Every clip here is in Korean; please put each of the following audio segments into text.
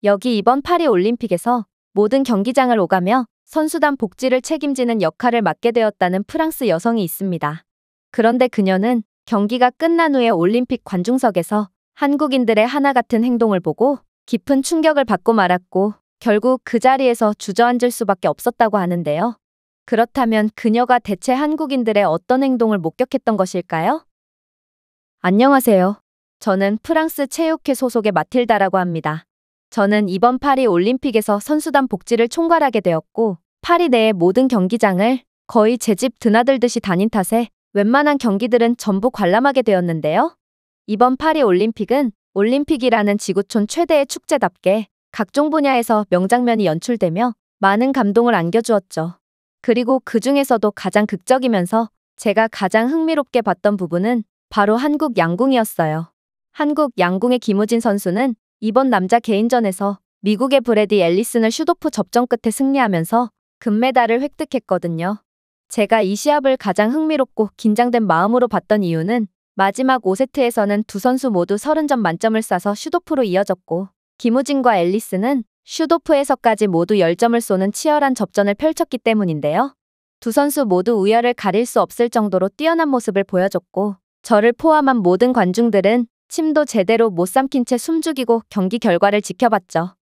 여기 이번 파리 올림픽에서 모든 경기장을 오가며 선수단 복지를 책임지는 역할을 맡게 되었다는 프랑스 여성이 있습니다. 그런데 그녀는 경기가 끝난 후에 올림픽 관중석에서 한국인들의 하나 같은 행동을 보고 깊은 충격을 받고 말았고 결국 그 자리에서 주저앉을 수밖에 없었다고 하는데요. 그렇다면 그녀가 대체 한국인들의 어떤 행동을 목격했던 것일까요? 안녕하세요. 저는 프랑스 체육회 소속의 마틸다라고 합니다. 저는 이번 파리 올림픽에서 선수단 복지를 총괄하게 되었고 파리 내의 모든 경기장을 거의 제 집 드나들듯이 다닌 탓에 웬만한 경기들은 전부 관람하게 되었는데요. 이번 파리 올림픽은 올림픽이라는 지구촌 최대의 축제답게 각종 분야에서 명장면이 연출되며 많은 감동을 안겨주었죠. 그리고 그 중에서도 가장 극적이면서 제가 가장 흥미롭게 봤던 부분은 바로 한국 양궁이었어요. 한국 양궁의 김우진 선수는 이번 남자 개인전에서 미국의 브래디 앨리슨을 슛오프 접전 끝에 승리하면서 금메달을 획득했거든요. 제가 이 시합을 가장 흥미롭고 긴장된 마음으로 봤던 이유는 마지막 5세트에서는 두 선수 모두 30점 만점을 쏴서 슛오프로 이어졌고 김우진과 앨리슨은 슛오프에서까지 모두 10점을 쏘는 치열한 접전을 펼쳤기 때문인데요. 두 선수 모두 우열을 가릴 수 없을 정도로 뛰어난 모습을 보여줬고 저를 포함한 모든 관중들은 침도 제대로 못 삼킨 채 숨죽이고 경기 결과를 지켜봤죠.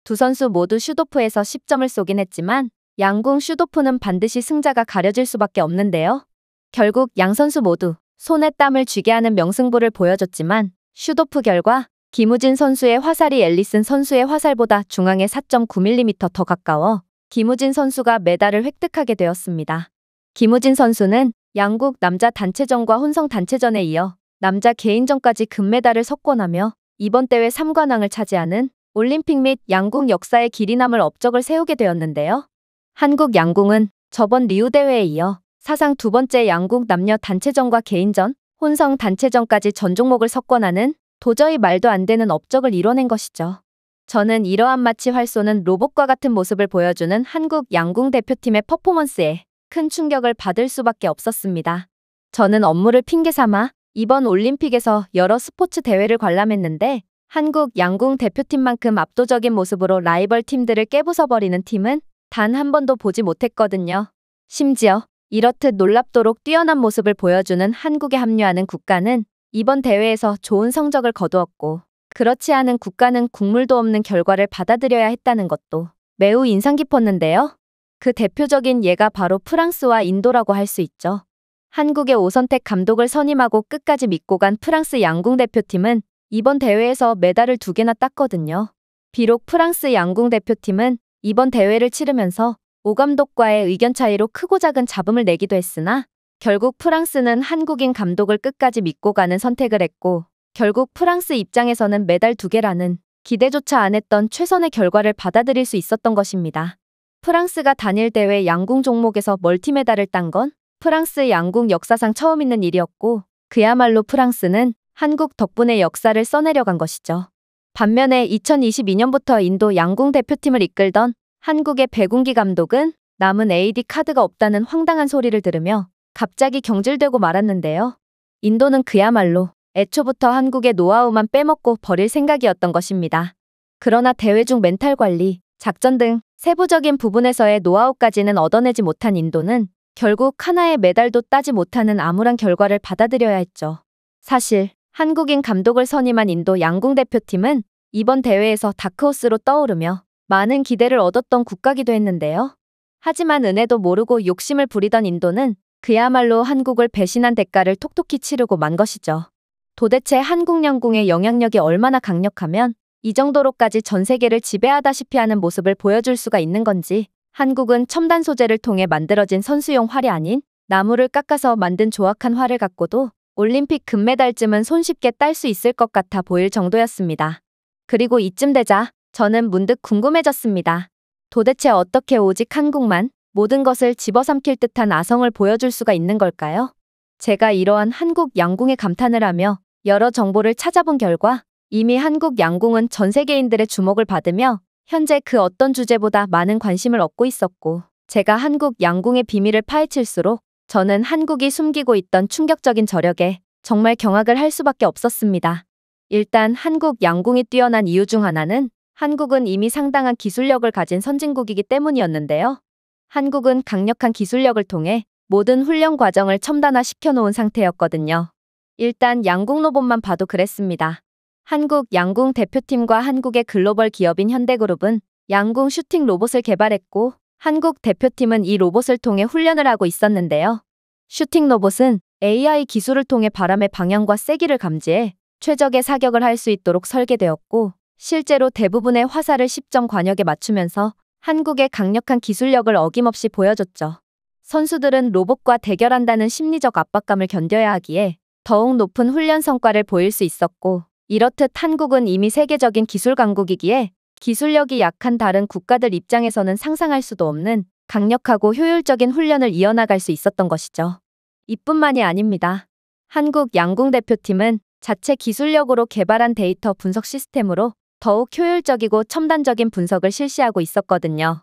두 선수 모두 슛오프에서 10점을 쏘긴 했지만 양궁 슛오프는 반드시 승자가 가려질 수밖에 없는데요. 결국 양 선수 모두 손에 땀을 쥐게 하는 명승부를 보여줬지만 슛오프 결과 김우진 선수의 화살이 앨리슨 선수의 화살보다 중앙에 4.9mm 더 가까워 김우진 선수가 메달을 획득하게 되었습니다. 김우진 선수는 양궁 남자 단체전과 혼성 단체전에 이어 남자 개인전까지 금메달을 석권하며 이번 대회 3관왕을 차지하는 올림픽 및 양궁 역사의 길이 남을 업적을 세우게 되었는데요. 한국 양궁은 저번 리우 대회에 이어 사상 두 번째 양궁 남녀 단체전과 개인전, 혼성 단체전까지 전 종목을 석권하는 도저히 말도 안 되는 업적을 이뤄낸 것이죠. 저는 이러한 마치 활 쏘는 로봇과 같은 모습을 보여주는 한국 양궁 대표팀의 퍼포먼스에 큰 충격을 받을 수밖에 없었습니다. 저는 업무를 핑계 삼아 이번 올림픽에서 여러 스포츠 대회를 관람했는데 한국 양궁 대표팀만큼 압도적인 모습으로 라이벌 팀들을 깨부숴버리는 팀은 단 한 번도 보지 못했거든요. 심지어 이렇듯 놀랍도록 뛰어난 모습을 보여주는 한국에 합류하는 국가는 이번 대회에서 좋은 성적을 거두었고 그렇지 않은 국가는 국물도 없는 결과를 받아들여야 했다는 것도 매우 인상 깊었는데요. 그 대표적인 예가 바로 프랑스와 인도라고 할 수 있죠. 한국의 오선택 감독을 선임하고 끝까지 믿고 간 프랑스 양궁 대표팀은 이번 대회에서 메달을 2개나 땄거든요. 비록 프랑스 양궁 대표팀은 이번 대회를 치르면서 오 감독과의 의견 차이로 크고 작은 잡음을 내기도 했으나 결국 프랑스는 한국인 감독을 끝까지 믿고 가는 선택을 했고 결국 프랑스 입장에서는 메달 2개라는 기대조차 안 했던 최선의 결과를 받아들일 수 있었던 것입니다. 프랑스가 단일 대회 양궁 종목에서 멀티메달을 딴 건 프랑스 양궁 역사상 처음 있는 일이었고 그야말로 프랑스는 한국 덕분에 역사를 써내려간 것이죠. 반면에 2022년부터 인도 양궁 대표팀을 이끌던 한국의 백운기 감독은 남은 AD 카드가 없다는 황당한 소리를 들으며 갑자기 경질되고 말았는데요. 인도는 그야말로 애초부터 한국의 노하우만 빼먹고 버릴 생각이었던 것입니다. 그러나 대회 중 멘탈 관리, 작전 등 세부적인 부분에서의 노하우까지는 얻어내지 못한 인도는 결국 하나의 메달도 따지 못하는 암울한 결과를 받아들여야 했죠. 사실 한국인 감독을 선임한 인도 양궁 대표팀은 이번 대회에서 다크호스로 떠오르며 많은 기대를 얻었던 국가기도 했는데요. 하지만 은혜도 모르고 욕심을 부리던 인도는 그야말로 한국을 배신한 대가를 톡톡히 치르고 만 것이죠. 도대체 한국 양궁의 영향력이 얼마나 강력하면 이 정도로까지 전 세계를 지배하다시피 하는 모습을 보여줄 수가 있는 건지 한국은 첨단 소재를 통해 만들어진 선수용 활이 아닌 나무를 깎아서 만든 조악한 활을 갖고도 올림픽 금메달쯤은 손쉽게 딸 수 있을 것 같아 보일 정도였습니다. 그리고 이쯤 되자 저는 문득 궁금해졌습니다. 도대체 어떻게 오직 한국만 모든 것을 집어삼킬 듯한 아성을 보여줄 수가 있는 걸까요? 제가 이러한 한국 양궁에 감탄을 하며 여러 정보를 찾아본 결과 이미 한국 양궁은 전 세계인들의 주목을 받으며 현재 그 어떤 주제보다 많은 관심을 얻고 있었고 제가 한국 양궁의 비밀을 파헤칠수록 저는 한국이 숨기고 있던 충격적인 저력에 정말 경악을 할 수밖에 없었습니다. 일단 한국 양궁이 뛰어난 이유 중 하나는 한국은 이미 상당한 기술력을 가진 선진국이기 때문이었는데요. 한국은 강력한 기술력을 통해 모든 훈련 과정을 첨단화시켜 놓은 상태였거든요. 일단 양궁 로봇만 봐도 그랬습니다. 한국 양궁 대표팀과 한국의 글로벌 기업인 현대그룹은 양궁 슈팅 로봇을 개발했고 한국 대표팀은 이 로봇을 통해 훈련을 하고 있었는데요. 슈팅 로봇은 AI 기술을 통해 바람의 방향과 세기를 감지해 최적의 사격을 할 수 있도록 설계되었고 실제로 대부분의 화살을 10점 관역에 맞추면서 한국의 강력한 기술력을 어김없이 보여줬죠. 선수들은 로봇과 대결한다는 심리적 압박감을 견뎌야 하기에 더욱 높은 훈련 성과를 보일 수 있었고 이렇듯 한국은 이미 세계적인 기술 강국이기에 기술력이 약한 다른 국가들 입장에서는 상상할 수도 없는 강력하고 효율적인 훈련을 이어나갈 수 있었던 것이죠. 이뿐만이 아닙니다. 한국 양궁 대표팀은 자체 기술력으로 개발한 데이터 분석 시스템으로 더욱 효율적이고 첨단적인 분석을 실시하고 있었거든요.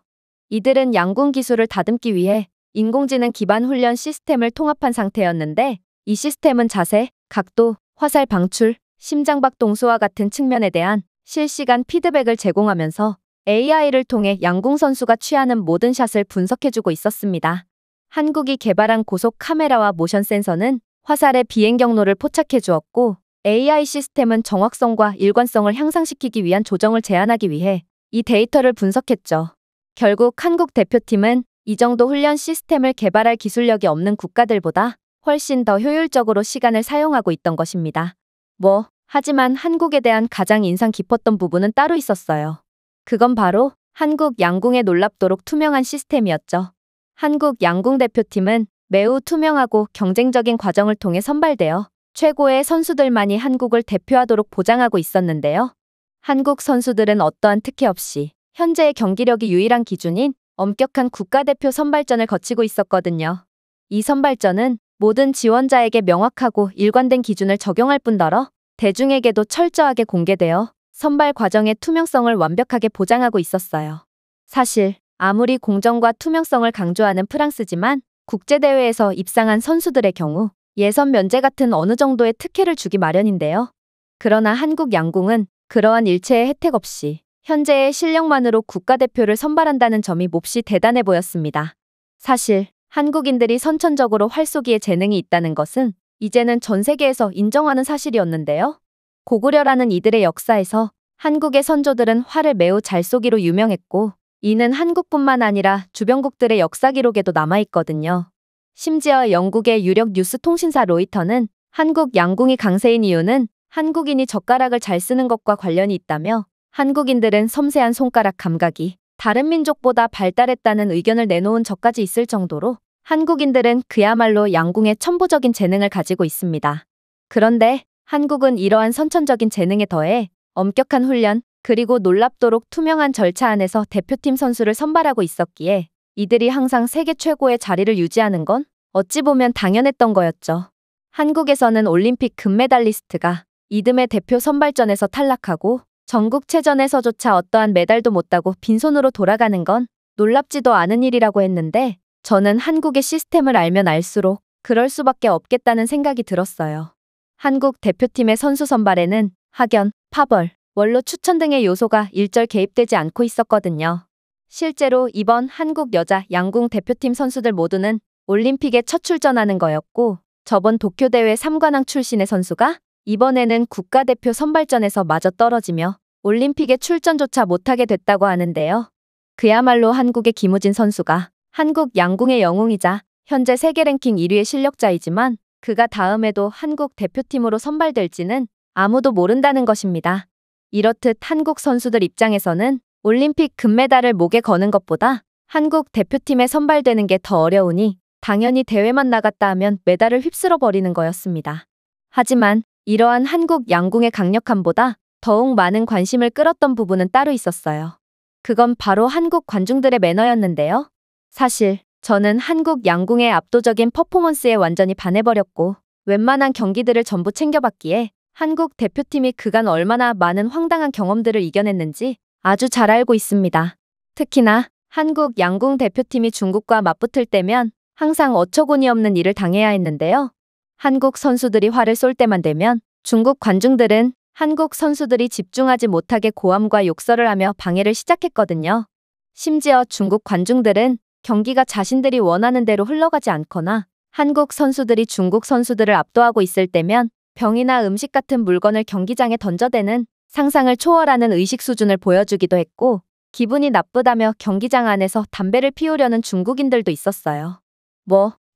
이들은 양궁 기술을 다듬기 위해 인공지능 기반 훈련 시스템을 통합한 상태였는데 이 시스템은 자세, 각도, 화살 방출, 심장박동수와 같은 측면에 대한 실시간 피드백을 제공하면서 AI를 통해 양궁 선수가 취하는 모든 샷을 분석해주고 있었습니다. 한국이 개발한 고속 카메라와 모션 센서는 화살의 비행 경로를 포착해 주었고 AI 시스템은 정확성과 일관성을 향상시키기 위한 조정을 제한하기 위해 이 데이터를 분석했죠. 결국 한국 대표팀은 이 정도 훈련 시스템을 개발할 기술력이 없는 국가들보다 훨씬 더 효율적으로 시간을 사용하고 있던 것입니다. 하지만 한국에 대한 가장 인상 깊었던 부분은 따로 있었어요. 그건 바로 한국 양궁의 놀랍도록 투명한 시스템이었죠. 한국 양궁 대표팀은 매우 투명하고 경쟁적인 과정을 통해 선발되어 최고의 선수들만이 한국을 대표하도록 보장하고 있었는데요. 한국 선수들은 어떠한 특혜 없이 현재의 경기력이 유일한 기준인 엄격한 국가대표 선발전을 거치고 있었거든요. 이 선발전은 모든 지원자에게 명확하고 일관된 기준을 적용할 뿐더러 대중에게도 철저하게 공개되어 선발 과정의 투명성을 완벽하게 보장하고 있었어요. 사실 아무리 공정과 투명성을 강조하는 프랑스지만 국제대회에서 입상한 선수들의 경우 예선 면제 같은 어느 정도의 특혜를 주기 마련인데요. 그러나 한국 양궁은 그러한 일체의 혜택 없이 현재의 실력만으로 국가대표를 선발한다는 점이 몹시 대단해 보였습니다. 사실 한국인들이 선천적으로 활 쏘기에 재능이 있다는 것은 이제는 전 세계에서 인정하는 사실이었는데요. 고구려라는 이들의 역사에서 한국의 선조들은 활을 매우 잘 쏘기로 유명했고 이는 한국뿐만 아니라 주변국들의 역사 기록에도 남아있거든요. 심지어 영국의 유력 뉴스 통신사 로이터는 한국 양궁이 강세인 이유는 한국인이 젓가락을 잘 쓰는 것과 관련이 있다며 한국인들은 섬세한 손가락 감각이 다른 민족보다 발달했다는 의견을 내놓은 적까지 있을 정도로 한국인들은 그야말로 양궁에 천부적인 재능을 가지고 있습니다. 그런데 한국은 이러한 선천적인 재능에 더해 엄격한 훈련, 그리고 놀랍도록 투명한 절차 안에서 대표팀 선수를 선발하고 있었기에 이들이 항상 세계 최고의 자리를 유지하는 건 어찌 보면 당연했던 거였죠. 한국에서는 올림픽 금메달리스트가 이듬해 대표 선발전에서 탈락하고 전국체전에서조차 어떠한 메달도 못 따고 빈손으로 돌아가는 건 놀랍지도 않은 일이라고 했는데 저는 한국의 시스템을 알면 알수록 그럴 수밖에 없겠다는 생각이 들었어요. 한국 대표팀의 선수 선발에는 학연, 파벌, 원로 추천 등의 요소가 일절 개입되지 않고 있었거든요. 실제로 이번 한국 여자 양궁 대표팀 선수들 모두는 올림픽에 첫 출전하는 거였고 저번 도쿄대회 3관왕 출신의 선수가 이번에는 국가대표 선발전에서 마저 떨어지며 올림픽에 출전조차 못하게 됐다고 하는데요. 그야말로 한국의 김우진 선수가 한국 양궁의 영웅이자 현재 세계 랭킹 1위의 실력자이지만 그가 다음에도 한국 대표팀으로 선발될지는 아무도 모른다는 것입니다. 이렇듯 한국 선수들 입장에서는 올림픽 금메달을 목에 거는 것보다 한국 대표팀에 선발되는 게 더 어려우니 당연히 대회만 나갔다 하면 메달을 휩쓸어 버리는 거였습니다. 하지만 이러한 한국 양궁의 강력함보다 더욱 많은 관심을 끌었던 부분은 따로 있었어요. 그건 바로 한국 관중들의 매너였는데요. 사실 저는 한국 양궁의 압도적인 퍼포먼스에 완전히 반해버렸고 웬만한 경기들을 전부 챙겨봤기에 한국 대표팀이 그간 얼마나 많은 황당한 경험들을 이겨냈는지 아주 잘 알고 있습니다. 특히나 한국 양궁 대표팀이 중국과 맞붙을 때면 항상 어처구니 없는 일을 당해야 했는데요. 한국 선수들이 활을 쏠 때만 되면 중국 관중들은 한국 선수들이 집중하지 못하게 고함과 욕설을 하며 방해를 시작했거든요. 심지어 중국 관중들은 경기가 자신들이 원하는 대로 흘러가지 않거나 한국 선수들이 중국 선수들을 압도하고 있을 때면 병이나 음식 같은 물건을 경기장에 던져대는 상상을 초월하는 의식 수준을 보여주기도 했고, 기분이 나쁘다며 경기장 안에서 담배를 피우려는 중국인들도 있었어요.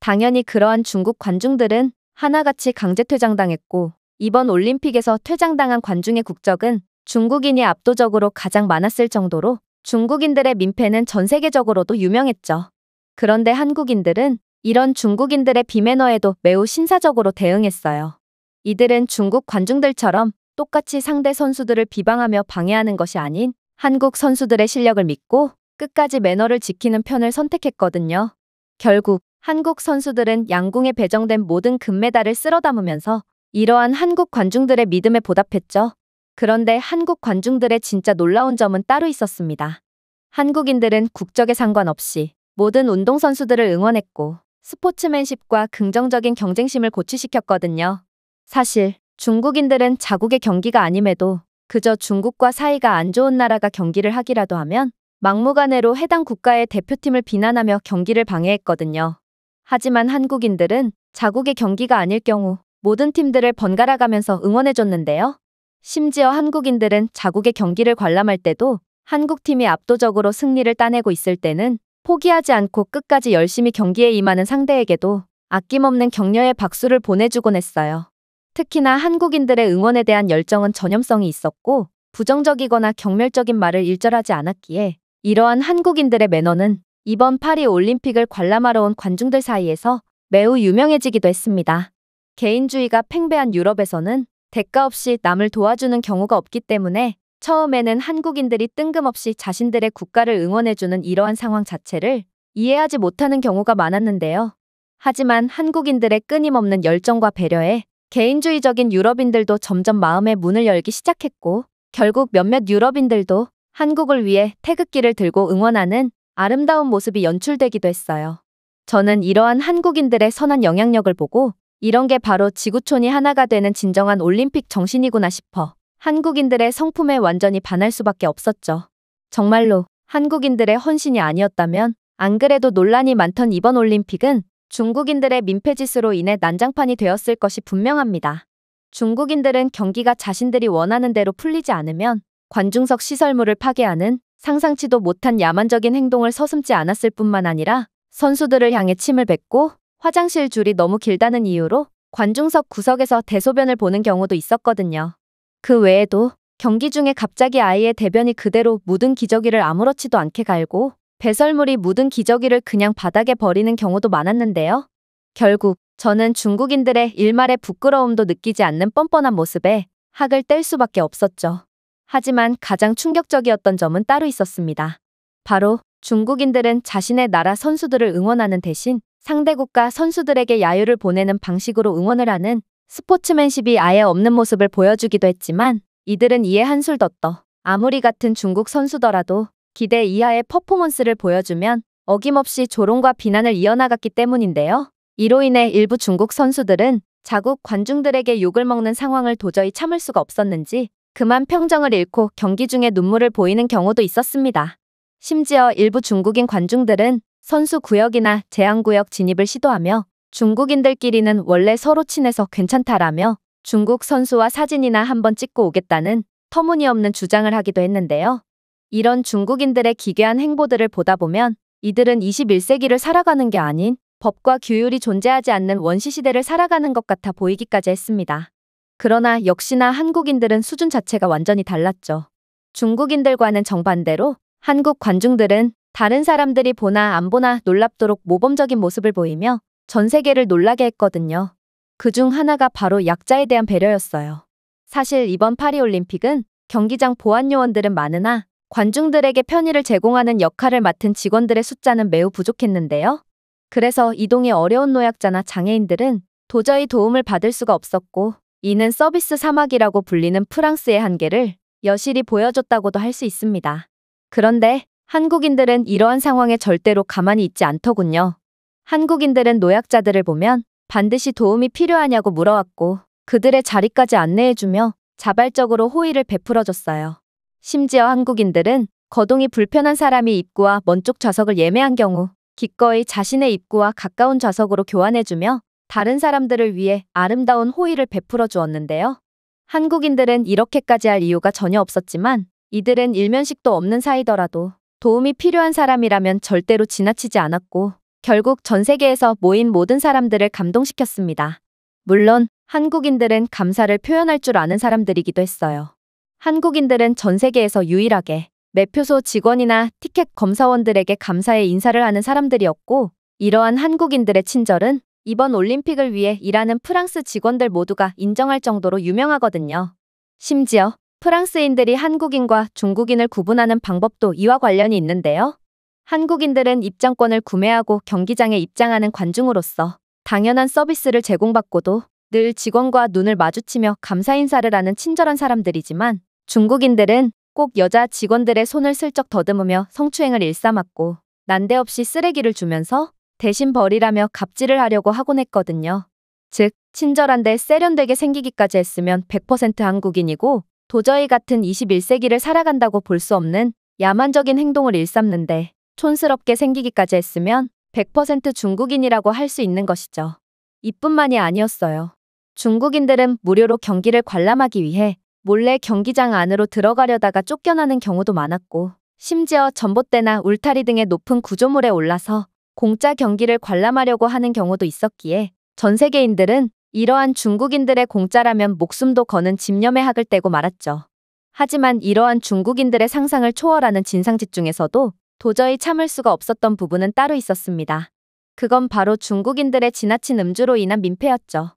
당연히 그러한 중국 관중들은 하나같이 강제 퇴장당했고, 이번 올림픽에서 퇴장당한 관중의 국적은 중국인이 압도적으로 가장 많았을 정도로 중국인들의 민폐는 전 세계적으로도 유명했죠. 그런데 한국인들은 이런 중국인들의 비매너에도 매우 신사적으로 대응했어요. 이들은 중국 관중들처럼 똑같이 상대 선수들을 비방하며 방해하는 것이 아닌 한국 선수들의 실력을 믿고 끝까지 매너를 지키는 편을 선택했거든요. 결국 한국 선수들은 양궁에 배정된 모든 금메달을 쓸어 담으면서 이러한 한국 관중들의 믿음에 보답했죠. 그런데 한국 관중들의 진짜 놀라운 점은 따로 있었습니다. 한국인들은 국적에 상관없이 모든 운동선수들을 응원했고 스포츠맨십과 긍정적인 경쟁심을 고취시켰거든요. 사실 중국인들은 자국의 경기가 아님에도 그저 중국과 사이가 안 좋은 나라가 경기를 하기라도 하면 막무가내로 해당 국가의 대표팀을 비난하며 경기를 방해했거든요. 하지만 한국인들은 자국의 경기가 아닐 경우 모든 팀들을 번갈아 가면서 응원해줬는데요. 심지어 한국인들은 자국의 경기를 관람할 때도 한국팀이 압도적으로 승리를 따내고 있을 때는 포기하지 않고 끝까지 열심히 경기에 임하는 상대에게도 아낌없는 격려의 박수를 보내주곤 했어요. 특히나 한국인들의 응원에 대한 열정은 전염성이 있었고 부정적이거나 경멸적인 말을 일절하지 않았기에 이러한 한국인들의 매너는 이번 파리 올림픽을 관람하러 온 관중들 사이에서 매우 유명해지기도 했습니다. 개인주의가 팽배한 유럽에서는 대가 없이 남을 도와주는 경우가 없기 때문에 처음에는 한국인들이 뜬금없이 자신들의 국가를 응원해주는 이러한 상황 자체를 이해하지 못하는 경우가 많았는데요. 하지만 한국인들의 끊임없는 열정과 배려에 개인주의적인 유럽인들도 점점 마음의 문을 열기 시작했고, 결국 몇몇 유럽인들도 한국을 위해 태극기를 들고 응원하는 아름다운 모습이 연출되기도 했어요. 저는 이러한 한국인들의 선한 영향력을 보고 이런 게 바로 지구촌이 하나가 되는 진정한 올림픽 정신이구나 싶어 한국인들의 성품에 완전히 반할 수밖에 없었죠. 정말로 한국인들의 헌신이 아니었다면 안 그래도 논란이 많던 이번 올림픽은 중국인들의 민폐짓으로 인해 난장판이 되었을 것이 분명합니다. 중국인들은 경기가 자신들이 원하는 대로 풀리지 않으면 관중석 시설물을 파괴하는 상상치도 못한 야만적인 행동을 서슴지 않았을 뿐만 아니라 선수들을 향해 침을 뱉고 화장실 줄이 너무 길다는 이유로 관중석 구석에서 대소변을 보는 경우도 있었거든요. 그 외에도 경기 중에 갑자기 아이의 대변이 그대로 묻은 기저귀를 아무렇지도 않게 갈고 배설물이 묻은 기저귀를 그냥 바닥에 버리는 경우도 많았는데요. 결국 저는 중국인들의 일말의 부끄러움도 느끼지 않는 뻔뻔한 모습에 학을 뗄 수밖에 없었죠. 하지만 가장 충격적이었던 점은 따로 있었습니다. 바로 중국인들은 자신의 나라 선수들을 응원하는 대신 상대국가 선수들에게 야유를 보내는 방식으로 응원을 하는 스포츠맨십이 아예 없는 모습을 보여주기도 했지만 이들은 이에 한술 더 떠 아무리 같은 중국 선수더라도 기대 이하의 퍼포먼스를 보여주면 어김없이 조롱과 비난을 이어나갔기 때문인데요. 이로 인해 일부 중국 선수들은 자국 관중들에게 욕을 먹는 상황을 도저히 참을 수가 없었는지 그만 평정을 잃고 경기 중에 눈물을 보이는 경우도 있었습니다. 심지어 일부 중국인 관중들은 선수 구역이나 제한구역 진입을 시도하며 중국인들끼리는 원래 서로 친해서 괜찮다라며 중국 선수와 사진이나 한번 찍고 오겠다는 터무니없는 주장을 하기도 했는데요. 이런 중국인들의 기괴한 행보들을 보다 보면 이들은 21세기를 살아가는 게 아닌 법과 규율이 존재하지 않는 원시시대를 살아가는 것 같아 보이기까지 했습니다. 그러나 역시나 한국인들은 수준 자체가 완전히 달랐죠. 중국인들과는 정반대로 한국 관중들은 다른 사람들이 보나 안 보나 놀랍도록 모범적인 모습을 보이며 전 세계를 놀라게 했거든요. 그중 하나가 바로 약자에 대한 배려였어요. 사실 이번 파리올림픽은 경기장 보안 요원들은 많으나 관중들에게 편의를 제공하는 역할을 맡은 직원들의 숫자는 매우 부족했는데요. 그래서 이동이 어려운 노약자나 장애인들은 도저히 도움을 받을 수가 없었고, 이는 서비스 사막이라고 불리는 프랑스의 한계를 여실히 보여줬다고도 할 수 있습니다. 그런데 한국인들은 이러한 상황에 절대로 가만히 있지 않더군요. 한국인들은 노약자들을 보면 반드시 도움이 필요하냐고 물어왔고 그들의 자리까지 안내해주며 자발적으로 호의를 베풀어줬어요. 심지어 한국인들은 거동이 불편한 사람이 입구와 먼 쪽 좌석을 예매한 경우 기꺼이 자신의 입구와 가까운 좌석으로 교환해주며 다른 사람들을 위해 아름다운 호의를 베풀어 주었는데요. 한국인들은 이렇게까지 할 이유가 전혀 없었지만 이들은 일면식도 없는 사이더라도 도움이 필요한 사람이라면 절대로 지나치지 않았고 결국 전 세계에서 모인 모든 사람들을 감동시켰습니다. 물론 한국인들은 감사를 표현할 줄 아는 사람들이기도 했어요. 한국인들은 전 세계에서 유일하게 매표소 직원이나 티켓 검사원들에게 감사의 인사를 하는 사람들이었고 이러한 한국인들의 친절은 이번 올림픽을 위해 일하는 프랑스 직원들 모두가 인정할 정도로 유명하거든요. 심지어 프랑스인들이 한국인과 중국인을 구분하는 방법도 이와 관련이 있는데요. 한국인들은 입장권을 구매하고 경기장에 입장하는 관중으로서 당연한 서비스를 제공받고도 늘 직원과 눈을 마주치며 감사 인사를 하는 친절한 사람들이지만 중국인들은 꼭 여자 직원들의 손을 슬쩍 더듬으며 성추행을 일삼았고 난데없이 쓰레기를 주면서 대신 버리라며 갑질을 하려고 하곤 했거든요. 즉, 친절한데 세련되게 생기기까지 했으면 100% 한국인이고 도저히 같은 21세기를 살아간다고 볼 수 없는 야만적인 행동을 일삼는데 촌스럽게 생기기까지 했으면 100% 중국인이라고 할 수 있는 것이죠. 이뿐만이 아니었어요. 중국인들은 무료로 경기를 관람하기 위해 몰래 경기장 안으로 들어가려다가 쫓겨나는 경우도 많았고 심지어 전봇대나 울타리 등의 높은 구조물에 올라서 공짜 경기를 관람하려고 하는 경우도 있었기에 전 세계인들은 이러한 중국인들의 공짜라면 목숨도 거는 집념의 학을 떼고 말았죠. 하지만 이러한 중국인들의 상상을 초월하는 진상짓 중에서도 도저히 참을 수가 없었던 부분은 따로 있었습니다. 그건 바로 중국인들의 지나친 음주로 인한 민폐였죠.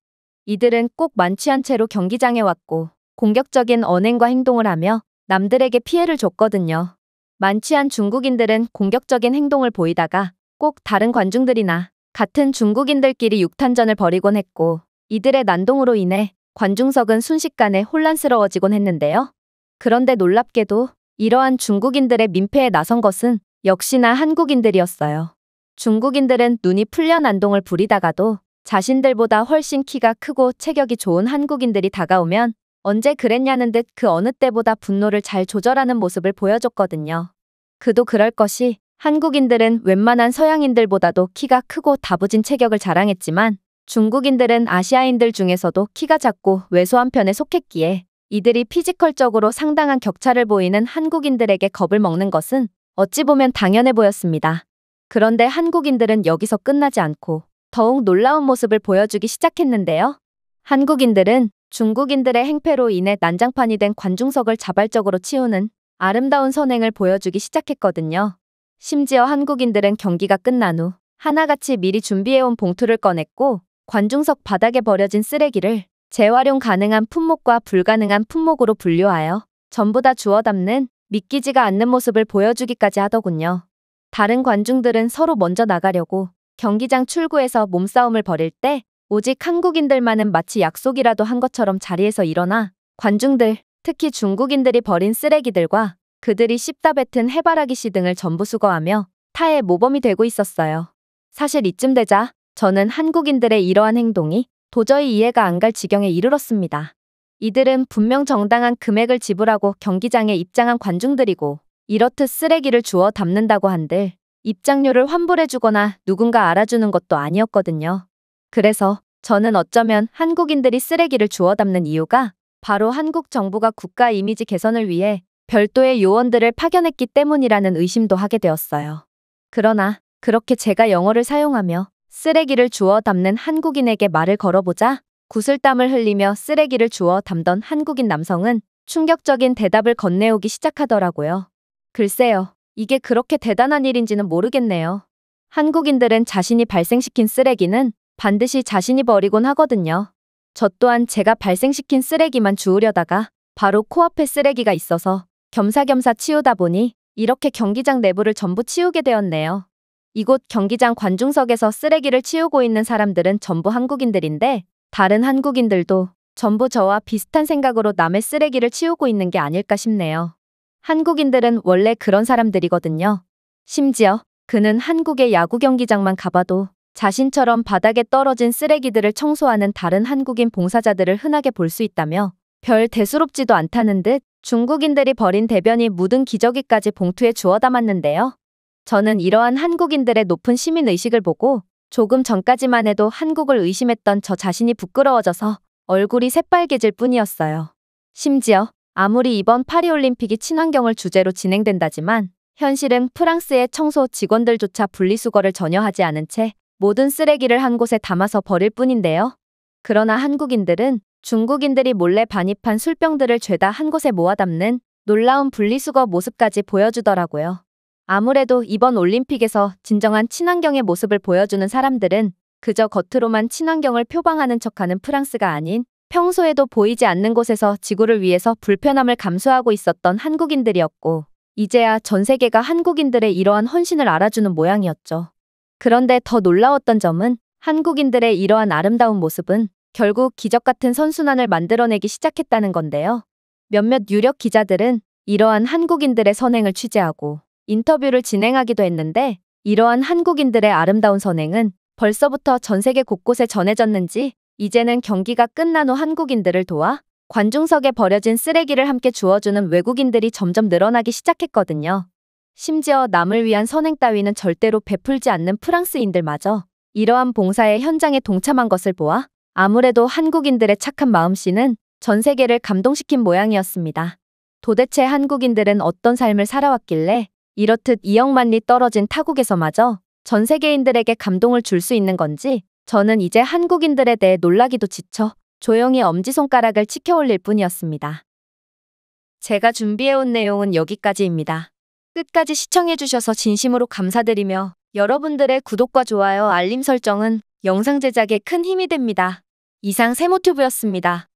이들은 꼭 만취한 채로 경기장에 왔고 공격적인 언행과 행동을 하며 남들에게 피해를 줬거든요. 만취한 중국인들은 공격적인 행동을 보이다가 꼭 다른 관중들이나 같은 중국인들끼리 육탄전을 벌이곤 했고 이들의 난동으로 인해 관중석은 순식간에 혼란스러워지곤 했는데요. 그런데 놀랍게도 이러한 중국인들의 민폐에 나선 것은 역시나 한국인들이었어요. 중국인들은 눈이 풀려 난동을 부리다가도 자신들보다 훨씬 키가 크고 체격이 좋은 한국인들이 다가오면 언제 그랬냐는 듯 그 어느 때보다 분노를 잘 조절하는 모습을 보여줬거든요. 그도 그럴 것이 한국인들은 웬만한 서양인들보다도 키가 크고 다부진 체격을 자랑했지만 중국인들은 아시아인들 중에서도 키가 작고 왜소한 편에 속했기에 이들이 피지컬적으로 상당한 격차를 보이는 한국인들에게 겁을 먹는 것은 어찌 보면 당연해 보였습니다. 그런데 한국인들은 여기서 끝나지 않고 더욱 놀라운 모습을 보여주기 시작했는데요. 한국인들은 중국인들의 행패로 인해 난장판이 된 관중석을 자발적으로 치우는 아름다운 선행을 보여주기 시작했거든요. 심지어 한국인들은 경기가 끝난 후 하나같이 미리 준비해온 봉투를 꺼냈고 관중석 바닥에 버려진 쓰레기를 재활용 가능한 품목과 불가능한 품목으로 분류하여 전부 다 주워 담는 믿기지가 않는 모습을 보여주기까지 하더군요. 다른 관중들은 서로 먼저 나가려고 경기장 출구에서 몸싸움을 벌일 때 오직 한국인들만은 마치 약속이라도 한 것처럼 자리에서 일어나 관중들, 특히 중국인들이 버린 쓰레기들과 그들이 씹다 뱉은 해바라기 씨 등을 전부 수거하며 타의 모범이 되고 있었어요. 사실 이쯤 되자 저는 한국인들의 이러한 행동이 도저히 이해가 안 갈 지경에 이르렀습니다. 이들은 분명 정당한 금액을 지불하고 경기장에 입장한 관중들이고 이렇듯 쓰레기를 주워 담는다고 한들 입장료를 환불해주거나 누군가 알아주는 것도 아니었거든요. 그래서 저는 어쩌면 한국인들이 쓰레기를 주워 담는 이유가 바로 한국 정부가 국가 이미지 개선을 위해 별도의 요원들을 파견했기 때문이라는 의심도 하게 되었어요. 그러나 그렇게 제가 영어를 사용하며 쓰레기를 주워 담는 한국인에게 말을 걸어보자 구슬땀을 흘리며 쓰레기를 주워 담던 한국인 남성은 충격적인 대답을 건네오기 시작하더라고요. 글쎄요, 이게 그렇게 대단한 일인지는 모르겠네요. 한국인들은 자신이 발생시킨 쓰레기는 반드시 자신이 버리곤 하거든요. 저 또한 제가 발생시킨 쓰레기만 주우려다가 바로 코앞에 쓰레기가 있어서 겸사겸사 치우다 보니 이렇게 경기장 내부를 전부 치우게 되었네요. 이곳 경기장 관중석에서 쓰레기를 치우고 있는 사람들은 전부 한국인들인데 다른 한국인들도 전부 저와 비슷한 생각으로 남의 쓰레기를 치우고 있는 게 아닐까 싶네요. 한국인들은 원래 그런 사람들이거든요. 심지어 그는 한국의 야구 경기장만 가봐도 자신처럼 바닥에 떨어진 쓰레기들을 청소하는 다른 한국인 봉사자들을 흔하게 볼 수 있다며 별 대수롭지도 않다는 듯 중국인들이 버린 대변이 묻은 기저귀까지 봉투에 주워 담았는데요. 저는 이러한 한국인들의 높은 시민의식을 보고 조금 전까지만 해도 한국을 의심했던 저 자신이 부끄러워져서 얼굴이 새빨개질 뿐이었어요. 심지어 아무리 이번 파리올림픽이 친환경을 주제로 진행된다지만 현실은 프랑스의 청소 직원들조차 분리수거를 전혀 하지 않은 채 모든 쓰레기를 한 곳에 담아서 버릴 뿐인데요. 그러나 한국인들은 중국인들이 몰래 반입한 술병들을 죄다 한 곳에 모아 담는 놀라운 분리수거 모습까지 보여주더라고요. 아무래도 이번 올림픽에서 진정한 친환경의 모습을 보여주는 사람들은 그저 겉으로만 친환경을 표방하는 척하는 프랑스가 아닌 평소에도 보이지 않는 곳에서 지구를 위해서 불편함을 감수하고 있었던 한국인들이었고, 이제야 전 세계가 한국인들의 이러한 헌신을 알아주는 모양이었죠. 그런데 더 놀라웠던 점은 한국인들의 이러한 아름다운 모습은 결국 기적 같은 선순환을 만들어내기 시작했다는 건데요. 몇몇 유력 기자들은 이러한 한국인들의 선행을 취재하고 인터뷰를 진행하기도 했는데, 이러한 한국인들의 아름다운 선행은 벌써부터 전 세계 곳곳에 전해졌는지 이제는 경기가 끝난 후 한국인들을 도와 관중석에 버려진 쓰레기를 함께 주워주는 외국인들이 점점 늘어나기 시작했거든요. 심지어 남을 위한 선행 따위는 절대로 베풀지 않는 프랑스인들마저 이러한 봉사의 현장에 동참한 것을 보아 아무래도 한국인들의 착한 마음씨는 전 세계를 감동시킨 모양이었습니다. 도대체 한국인들은 어떤 삶을 살아왔길래 이렇듯 2억만리 떨어진 타국에서마저 전 세계인들에게 감동을 줄 수 있는 건지, 저는 이제 한국인들에 대해 놀라기도 지쳐 조용히 엄지손가락을 치켜올릴 뿐이었습니다. 제가 준비해온 내용은 여기까지입니다. 끝까지 시청해주셔서 진심으로 감사드리며 여러분들의 구독과 좋아요, 알림 설정은 영상 제작에 큰 힘이 됩니다. 이상 세모튜브였습니다.